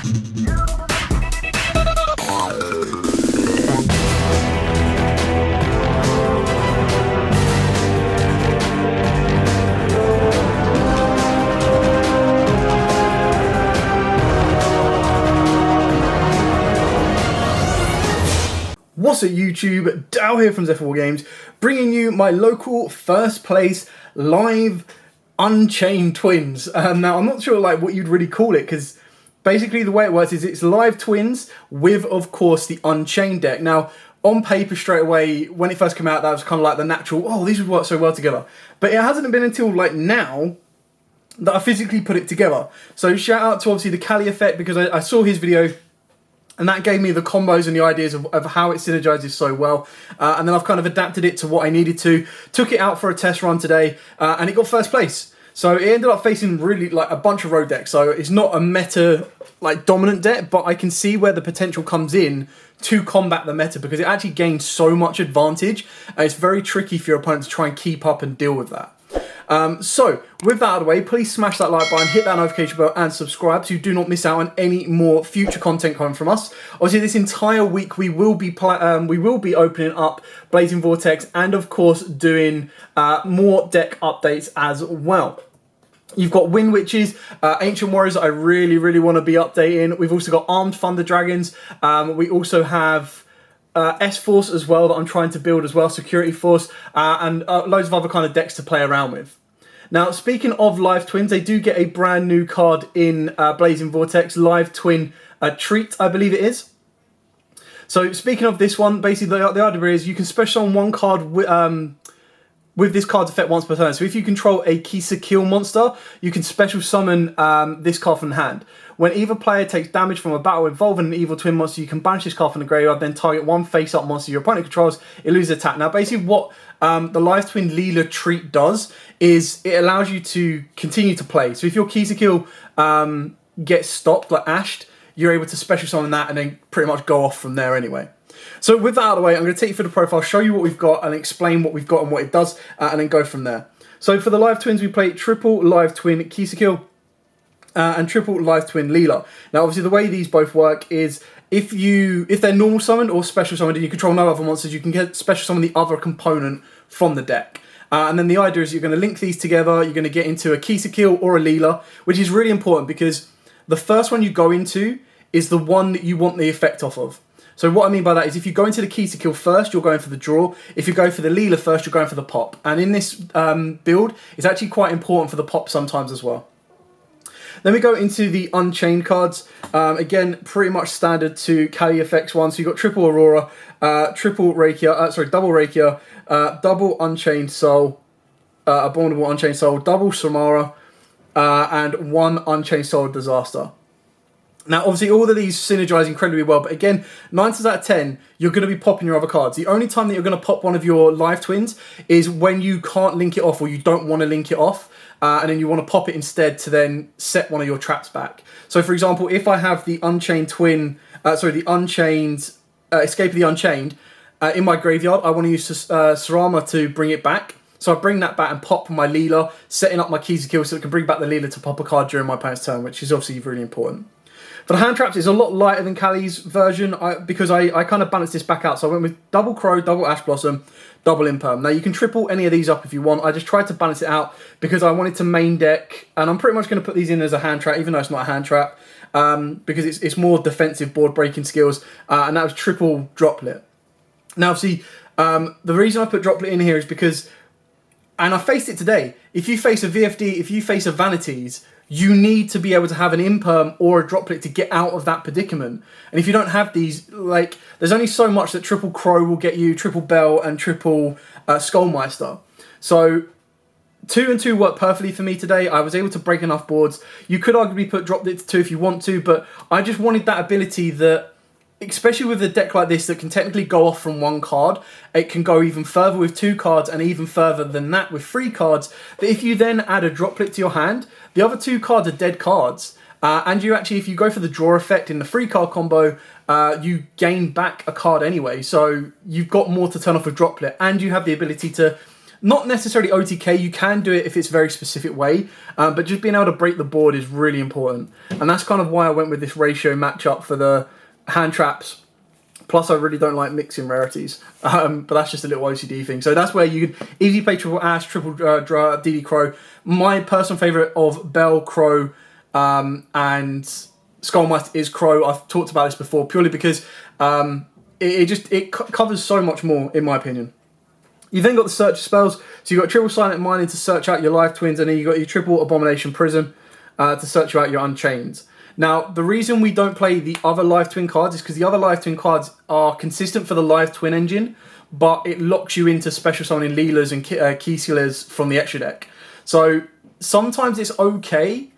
What's up YouTube, Dow here from Zephyr Games, bringing you my local first place live Unchained Twins. Now I'm not sure what you'd really call it, because basically the way it works is it's live twins with, of course, the Unchained deck. Now on paper straight away, when it first came out, that was kind of like the natural, oh, these would work so well together. But it hasn't been until now that I physically put it together. So shout out to obviously the Cali effect, because I saw his video and that gave me the combos and the ideas of how it synergizes so well. And then I've kind of adapted it to what I needed to. Took it out for a test run today, and it got first place. So it ended up facing really a bunch of road decks. So it's not a meta dominant deck, but I can see where the potential comes in to combat the meta, because it actually gains so much advantage. And it's very tricky for your opponent to try and keep up and deal with that. So, with that out of the way, please smash that like button, hit that notification bell, and subscribe so you do not miss out on any more future content coming from us. Obviously, this entire week we will be opening up Blazing Vortex, and of course doing more deck updates as well. You've got Wind Witches, Ancient Warriors that I really want to be updating. We've also got Armed Thunder Dragons. We also have S-Force as well that I'm trying to build as well, Security Force, and loads of other kind of decks to play around with. Now, speaking of Live Twins, they do get a brand new card in Blazing Vortex, Live Twin Treat, I believe it is. So, speaking of this one, basically the idea is you can special summon one card with this card's effect once per turn. So if you control a Kisa Kill monster, you can special summon this card from the hand. When either player takes damage from a battle involving an evil twin monster, you can banish this card from the graveyard, then target one face-up monster your opponent controls, it loses attack. Now basically what the Live Twin Leela Treat does is it allows you to continue to play. So if your Kisa Kill gets stopped, ashed, you're able to special summon that and then pretty much go off from there anyway. So with that out of the way, I'm going to take you through the profile, show you what we've got, and explain what we've got and what it does, and then go from there. So for the Live Twins, we play triple Live Twin Kisa Kill and triple Live Twin Leela. Now, obviously, the way these both work is if they're normal summoned or special summoned and you control no other monsters, you can get special summon the other component from the deck. And then the idea is you're going to link these together, you're going to get into a Kisa Kill or a Leela, which is really important because the first one you go into is the one that you want the effect off of. So what I mean by that is if you go into the Kisa Kill first, you're going for the draw. If you go for the Leela first, you're going for the pop. And in this build, it's actually quite important for the pop sometimes as well. Then we go into the Unchained cards. Again, pretty much standard to Kali effects one. So you've got triple Aurora, double Rakia, double Unchained Soul, Abominable Unchained Soul, double Samara, and one Unchained Soul Disaster. Now, obviously, all of these synergize incredibly well, but again, 9 times out of 10, you're going to be popping your other cards. The only time that you're going to pop one of your Live Twins is when you can't link it off or you don't want to link it off, and then you want to pop it instead to then set one of your traps back. So, for example, if I have the Unchained Twin, the Unchained, Escape of the Unchained, in my graveyard, I want to use Sarama to bring it back. So I bring that back and pop my Leela, setting up my Kisa Kill so it can bring back the Leela to pop a card during my opponent's turn, which is obviously really important. For the hand traps, it's a lot lighter than Kali's version because I kind of balanced this back out. So I went with double Crow, double Ash Blossom, double Imperm. Now you can triple any of these up if you want. I just tried to balance it out because I wanted to main deck, and I'm pretty much going to put these in as a hand trap, even though it's not a hand trap, because it's more defensive board breaking skills, and that was triple Droplet. Now obviously, the reason I put Droplet in here is because, and I faced it today, if you face a VFD, if you face a Vanities, you need to be able to have an Imperm or a Droplet to get out of that predicament. And if you don't have these, there's only so much that triple Crow will get you, triple Bell and triple Skullmeister. So 2 and 2 worked perfectly for me today. I was able to break enough boards. You could arguably put Droplet to 2 if you want to, but I just wanted that ability that, especially with a deck like this that can technically go off from one card, it can go even further with 2 cards and even further than that with 3 cards, that if you then add a Droplet to your hand, the other 2 cards are dead cards. And you actually, if you go for the draw effect in the 3-card combo, you gain back a card anyway. So you've got more to turn off with Droplet, and you have the ability to Not necessarily OTK, you can do it if it's a very specific way, but just being able to break the board is really important. And that's kind of why I went with this ratio matchup for the hand traps. Plus, I really don't like mixing rarities, but that's just a little OCD thing. So that's where you can easily play triple Ash, triple DD Crow. My personal favourite of Bell, Crow, and Skullmeister is Crow. I've talked about this before purely because it covers so much more, in my opinion. You then got the search spells, so you've got triple Silent Mining to search out your Live Twins, and then you've got your triple Abomination Prison to search out your Unchained. Now, the reason we don't play the other Live Twin cards is because the other Live Twin cards are consistent for the Live Twin engine, but it locks you into special summoning Leelas and Keysealers from the extra deck. So sometimes it's okay,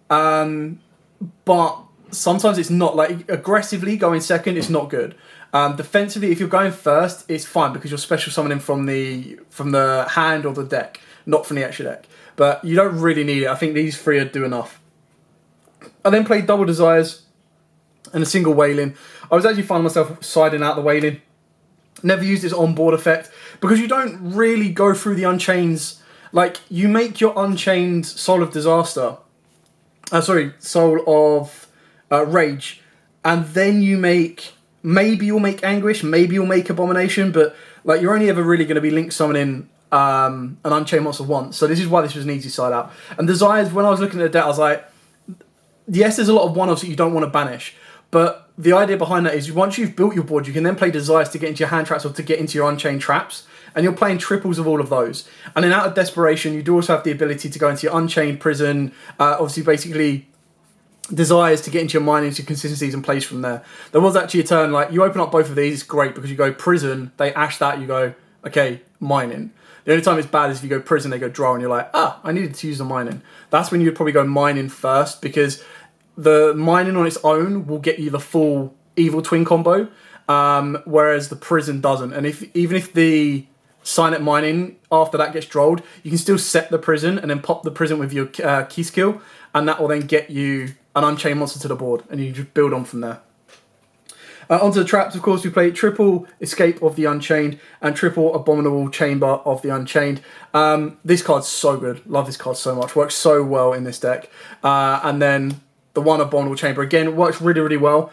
but sometimes it's not. Like, aggressively going second, it's not good. Defensively, if you're going first, it's fine because you're special summoning from the hand or the deck, not from the extra deck. But you don't really need it. I think these three do enough. I then played double Desires and a single Wailing. I was actually finding myself siding out the Wailing. Never used this on-board effect because you don't really go through the Unchains. Like, you make your Unchained Soul of Disaster. Soul of Rage. And then you make... Maybe you'll make Anguish, maybe you'll make Abomination, but like you're only ever really going to be link summoning an Unchained monster once. So this is why this was an easy side out. And Desires, when I was looking at the deck, I was like, yes, there's a lot of one-offs that you don't want to banish, but the idea behind that is once you've built your board, you can then play Desires to get into your hand traps or to get into your Unchained traps, and you're playing triples of all of those. And then out of desperation, you do also have the ability to go into your Unchained Prison, obviously basically Desires to get into your mining, into your consistencies and plays from there. There was actually a turn, like, you open up both of these, it's great because you go Prison, they ash that, you go, okay, mining. The only time it's bad is if you go Prison, they go draw, and you're like, I needed to use the mining. That's when you'd probably go mining first because the mining on its own will get you the full Evil Twin combo, whereas the Prison doesn't. And even if the Silent Mining after that gets drolled, you can still set the Prison and then pop the Prison with your key skill, and that will then get you an Unchained monster to the board, and you just build on from there. Onto the traps, of course, we play triple Escape of the Unchained and triple Abominable Chamber of the Unchained. This card's so good. Love this card so much. Works so well in this deck. And then the one Abominable Chamber, again, works really, really well.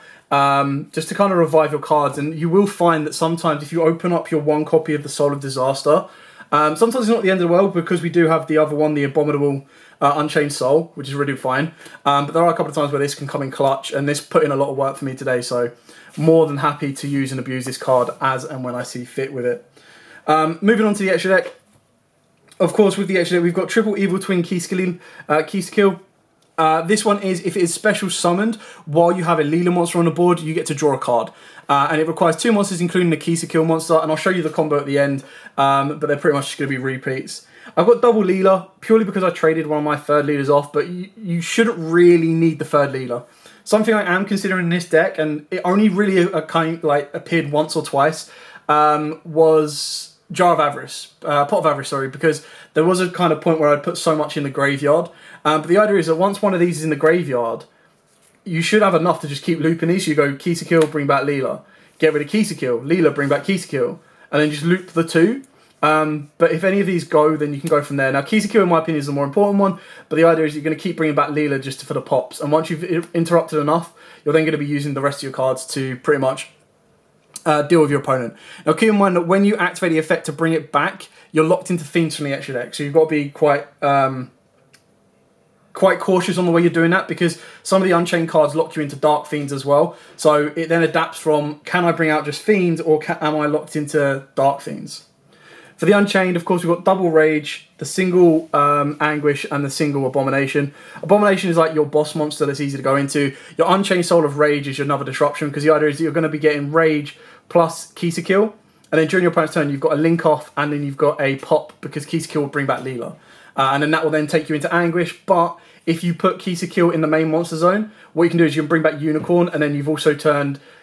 Just to kind of revive your cards. And you will find that sometimes if you open up your one copy of the Soul of Disaster, sometimes it's not the end of the world because we do have the other one, the Abominable Unchained Soul, which is really fine. But there are a couple of times where this can come in clutch, and this put in a lot of work for me today, so more than happy to use and abuse this card as and when I see fit with it. Moving on to the extra deck. Of course, with the extra deck, we've got triple Evil Twin Key Skill. This one is, if it is special summoned, while you have a Leela monster on the board, you get to draw a card. And it requires 2 monsters, including the Kisa Kill monster, and I'll show you the combo at the end, but they're pretty much just going to be repeats. I've got double Leela, purely because I traded one of my third Leelas off, but you shouldn't really need the third Leela. Something I am considering in this deck, and it only really appeared once or twice, was Pot of Avarice, sorry, because there was a kind of point where I'd put so much in the graveyard. But the idea is that once one of these is in the graveyard, you should have enough to just keep looping these. So you go Kisa Kill, bring back Leela. Get rid of Kisa Kill, Leela, bring back Kisa Kill. And then just loop the 2. But if any of these go, then you can go from there. Now, Kisa Kill, in my opinion, is the more important one. But the idea is you're going to keep bringing back Leela just for the pops. And once you've interrupted enough, you're then going to be using the rest of your cards to pretty much deal with your opponent. Now, keep in mind that when you activate the effect to bring it back, you're locked into Fiends from the extra deck. So you've got to be quite cautious on the way you're doing that, because some of the Unchained cards lock you into Dark Fiends as well. So it then adapts from, can I bring out just Fiends, or am I locked into Dark Fiends? For the Unchained, of course, we've got double Rage, the single Anguish, and the single Abomination. Abomination is like your boss monster that's easy to go into. Your Unchained Soul of Rage is your another disruption, because the idea is that you're going to be getting Rage plus Kisa Kill, and then during your opponent's turn, you've got a link off, and then you've got a pop, because Kisa Kill will bring back Leela. And then that will then take you into Anguish, but if you put Kisa Kill in the main monster zone, what you can do is you can bring back Unicorn, and then you've also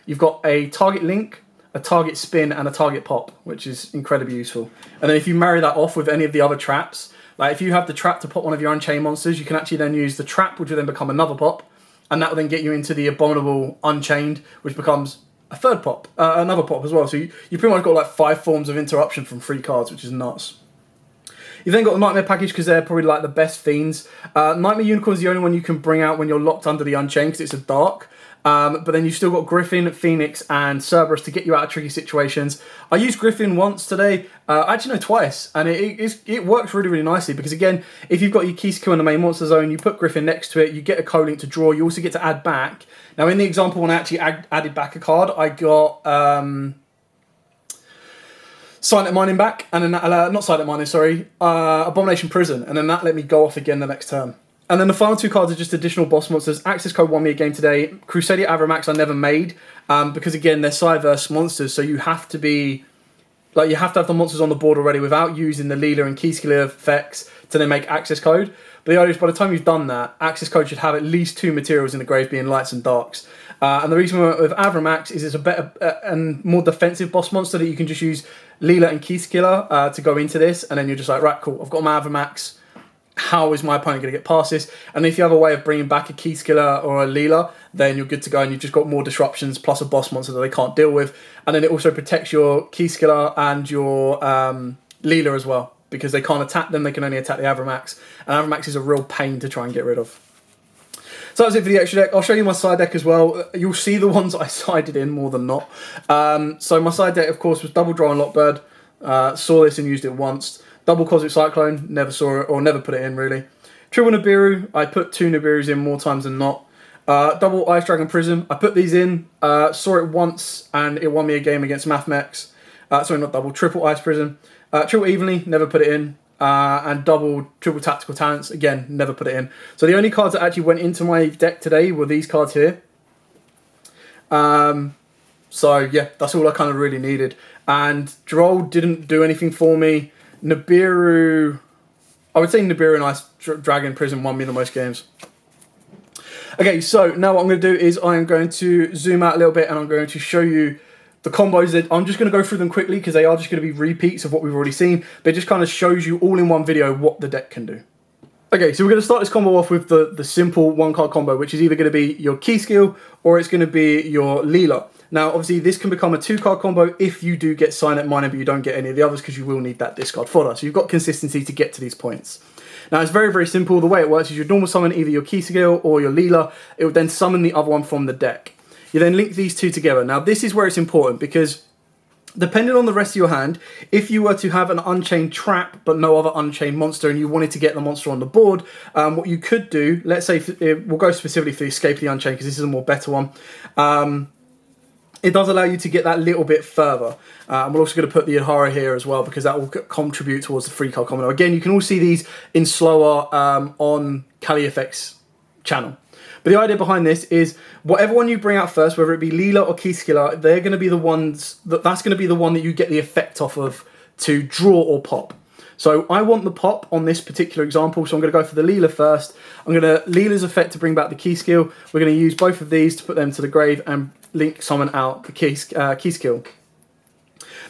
you've got a target link, a target spin, and a target pop, which is incredibly useful. And then if you marry that off with any of the other traps, like if you have the trap to pop one of your Unchained monsters, you can actually then use the trap, which will then become another pop, and that will then get you into the Abominable Unchained, which becomes a third pop, another pop as well. So you pretty much got like 5 forms of interruption from 3 cards, which is nuts. You've then got the Nightmare package because they're probably like the best fiends. Nightmare Unicorn is the only one you can bring out when you're locked under the Unchained because it's a dark. But then you've still got Griffin, Phoenix, and Cerberus to get you out of tricky situations. I used Griffin once today, actually no, twice, and it works really, really nicely because again, if you've got your key skill in the main monster zone, you put Griffin next to it, you get a co-link to draw, you also get to add back. Now in the example when I actually added back a card, I got Silent Mining back, and then not Silent Mining, sorry, Abomination Prison, and then that let me go off again the next turn. And then the final two cards are just additional boss monsters. Access Code won me a game today. Crusadia Avramax I never made because again they're Cyverse monsters, so you have to be like you have to have the monsters on the board already without using the Leela and Keyskiller effects to then make Access Code. But the idea is by the time you've done that, Access Code should have at least 2 materials in the grave, being lights and darks. And the reason we went with Avramax is it's a better and more defensive boss monster that you can just use Leela and Keyskiller to go into this, and then you're just like, right, cool, I've got my Avramax. How is my opponent going to get past this? And if you have a way of bringing back a Keyskiller or a Leela, then you're good to go, and you've just got more disruptions plus a boss monster that they can't deal with. And then it also protects your Keyskiller and your Leela as well, because they can't attack them, they can only attack the Avramax. And Avramax is a real pain to try and get rid of. So that was it for the extra deck. I'll show you my side deck as well. You'll see the ones I sided in more than not. So my side deck, of course, was Double Draw and Lockbird. Saw this and used it once. Double Cosmic Cyclone, never saw it, or never put it in, really. Triple Nibiru, I put 2 Nibirus in more times than not. Double Ice Dragon Prism, I put these in, saw it once, and it won me a game against Mathmex. Sorry, not double, Triple Ice Prism. Triple Evenly, never put it in. And double Triple Tactical Talents, again, never put it in. So the only cards that actually went into my deck today were these cards here. So yeah, that's all I kind of really needed. And Droll didn't do anything for me. Nibiru, I would say Nibiru and Ice Dragon Prism won me the most games. Okay, so now what I'm going to do is I'm going to zoom out a little bit and I'm going to show you the combos. That I'm just going to go through them quickly because they are just going to be repeats of what we've already seen. But it just kind of shows you all in one video what the deck can do. Okay, so we're going to start this combo off with the simple 1-card combo, which is either going to be your key skill or it's going to be your Leela. Now, obviously, this can become a 2-card combo if you do get Silent Miner, but you don't get any of the others because you will need that discard fodder. So you've got consistency to get to these points. Now, it's very, very simple. The way it works is you normal summon either your key skill or your Leela. It will then summon the other one from the deck. You then link these two together. Now, this is where it's important because depending on the rest of your hand, if you were to have an Unchained trap but no other Unchained monster and you wanted to get the monster on the board, what you could do, let's say, we'll go specifically for the Escape the Unchained because this is a more better one. It does allow you to get that little bit further. And we're also going to put the Ihara here as well because that will contribute towards the 3-card combo. Again, you can all see these in slower on CaliFX channel. But the idea behind this is whatever one you bring out first, whether it be Leela or Keyskiller, they're going to be the ones that's going to be the one that you get the effect off of to draw or pop. So I want the pop on this particular example, so I'm going to go for the Leela first. I'm going to Leela's effect to bring back the key skill. We're going to use both of these to put them to the grave and link summon out the key skill.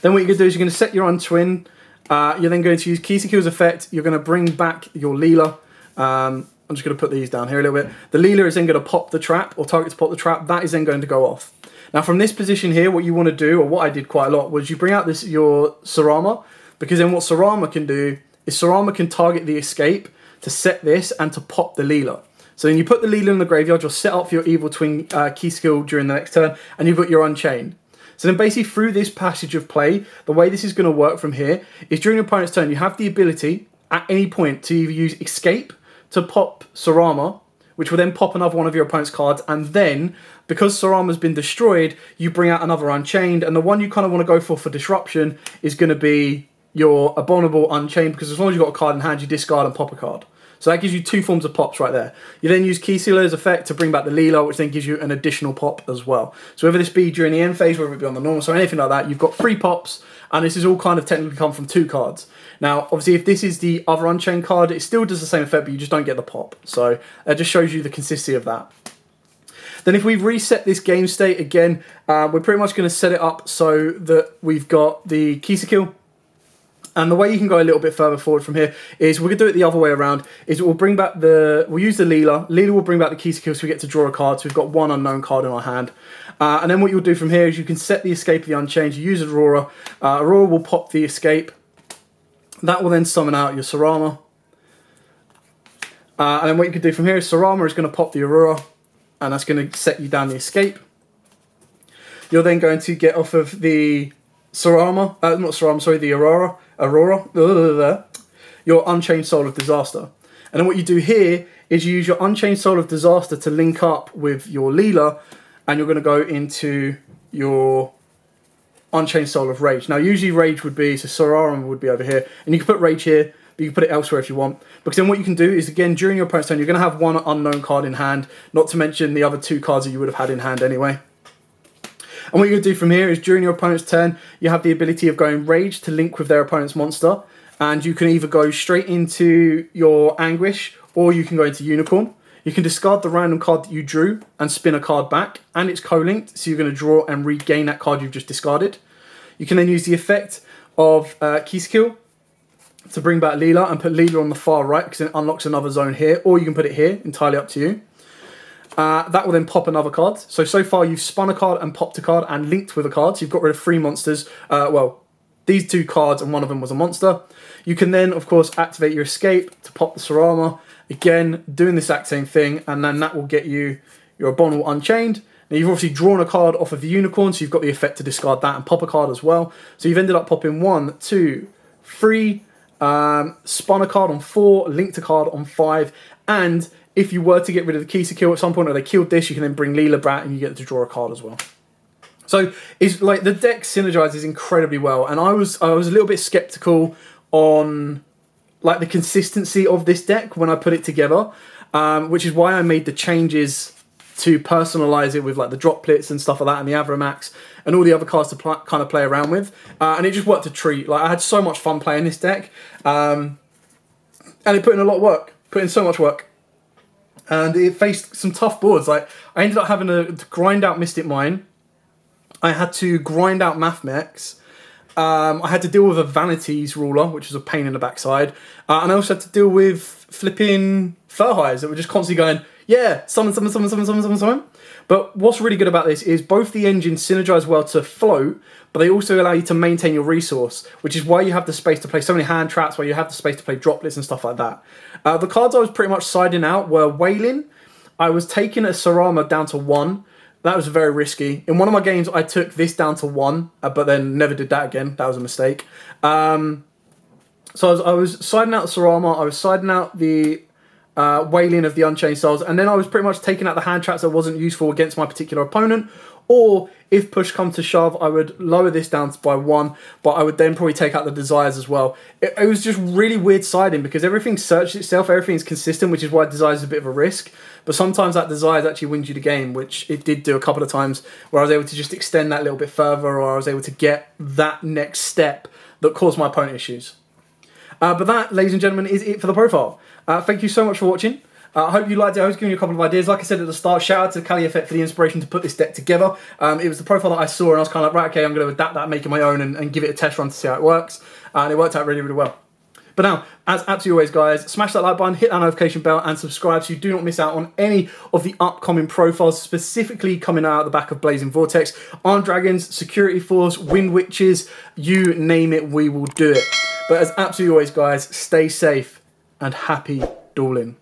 Then what you're going to do is you're going to set your Untwin. You're then going to use key skill's effect. You're going to bring back your Leela. I'm just going to put these down here a little bit. The Leela is then going to pop the trap, or target to pop the trap. That is then going to go off. Now from this position here, what you want to do, or what I did quite a lot, was you bring out your Sarama, because then what Sarama can do is Sarama can target the escape to set this and to pop the Leela. So then you put the Leela in the graveyard, you'll set up for your Evil Twin key skill during the next turn, and you've got your Unchained. So then basically through this passage of play, the way this is going to work from here is during your opponent's turn, you have the ability at any point to either use Escape to pop Sarama, which will then pop another one of your opponent's cards, and then, because Sarama's been destroyed, you bring out another Unchained, and the one you kind of want to go for disruption is going to be your Abominable Unchained, because as long as you've got a card in hand, you discard and pop a card. So that gives you 2 forms of pops right there. You then use Keysealer's effect to bring back the Leela, which then gives you an additional pop as well. So whether this be during the end phase, whether it be on the normal, so anything like that, you've got 3 pops, and this is all kind of technically come from 2 cards. Now, obviously, if this is the other Unchained card, it still does the same effect, but you just don't get the pop. So that just shows you the consistency of that. Then if we reset this game state again, we're pretty much going to set it up so that we've got the Kisa kill. And the way you can go a little bit further forward from here is we're going to do it the other way around. Is we'll bring back we'll use the Leela. Leela will bring back the Kisa kill so we get to draw a card. So we've got 1 unknown card in our hand. And then what you'll do from here is you can set the escape of the Unchained. You use Aurora. Aurora will pop the escape. That will then summon out your Sarama. And then what you can do from here is Sarama is going to pop the Aurora, and that's going to set you down the escape. You're then going to get off of the Sarama, not Sarama, sorry, the Aurora, your Unchained Soul of Disaster. And then what you do here is you use your Unchained Soul of Disaster to link up with your Leela, and you're going to go into your Unchained Soul of Rage. Now, usually Rage would be, so Sarama would be over here, and you can put Rage here, but you can put it elsewhere if you want. Because then what you can do is, again, during your opponent's turn, you're going to have one unknown card in hand, not to mention the other 2 cards that you would have had in hand anyway. And what you're going to do from here is, during your opponent's turn, you have the ability of going Rage to link with their opponent's monster, and you can either go straight into your Anguish, or you can go into Unicorn. You can discard the random card that you drew and spin a card back, and it's co-linked, so you're going to draw and regain that card you've just discarded. You can then use the effect of Key Skill to bring back Leela and put Leela on the far right, because it unlocks another zone here, or you can put it here, entirely up to you. That will then pop another card. So far you've spun a card and popped a card and linked with a card, so you've got rid of 3 monsters. Well, these 2 cards, and one of them was a monster. You can then, of course, activate your escape to pop the Sarama. Again, doing the exact same thing, and then that will get you your Abominable Unchained. Now, you've obviously drawn a card off of the Unicorn, so you've got the effect to discard that and pop a card as well. So you've ended up popping 1, 2, 3, spun a card on 4, linked a card on 5, and if you were to get rid of the Kisa kill at some point, or they killed this, you can then bring Leela back and you get to draw a card as well. So it's like the deck synergizes incredibly well, and I was a little bit skeptical on like the consistency of this deck when I put it together, which is why I made the changes to personalize it with like the droplets and stuff like that, and the Avramax and all the other cards to kind of play around with, and it just worked a treat. Like, I had so much fun playing this deck, and it put in a lot of work, put in so much work, and it faced some tough boards. Like, I ended up having to grind out Mystic Mine, I had to grind out Mathmex, I had to deal with a Vanities ruler, which was a pain in the backside, and I also had to deal with flipping Furhives that were just constantly going, yeah, summon. But what's really good about this is both the engines synergize well to float, but they also allow you to maintain your resource, which is why you have the space to play so many hand traps, where you have the space to play droplets and stuff like that. The cards I was pretty much siding out were Wailing. I was taking a Sarama down to 1. That was very risky. In one of my games, I took this down to 1, but then never did that again. That was a mistake. So I was siding out the Sarama, I was siding out the Wailing of the Unchained Souls, and then I was pretty much taking out the hand traps that wasn't useful against my particular opponent, or if push comes to shove, I would lower this down by 1, but I would then probably take out the Desires as well. It was just really weird siding, because everything searched itself, everything's consistent, which is why Desires is a bit of a risk, but sometimes that Desires actually wins you the game, which it did do a couple of times, where I was able to just extend that little bit further, or I was able to get that next step that caused my opponent issues. But that, ladies and gentlemen, is it for the profile. Thank you so much for watching. I hope you liked it. I was giving you a couple of ideas. Like I said at the start, shout out to Kali Effect for the inspiration to put this deck together. It was the profile that I saw, and I was kind of like, right, okay, I'm going to adapt that, make it my own, and give it a test run to see how it works. And it worked out really, really well. But now, as absolutely always, guys, smash that like button, hit that notification bell, and subscribe so you do not miss out on any of the upcoming profiles, specifically coming out the back of Blazing Vortex, Armed Dragons, Security Force, Wind Witches, you name it, we will do it. But as absolutely always, guys, stay safe and happy dueling.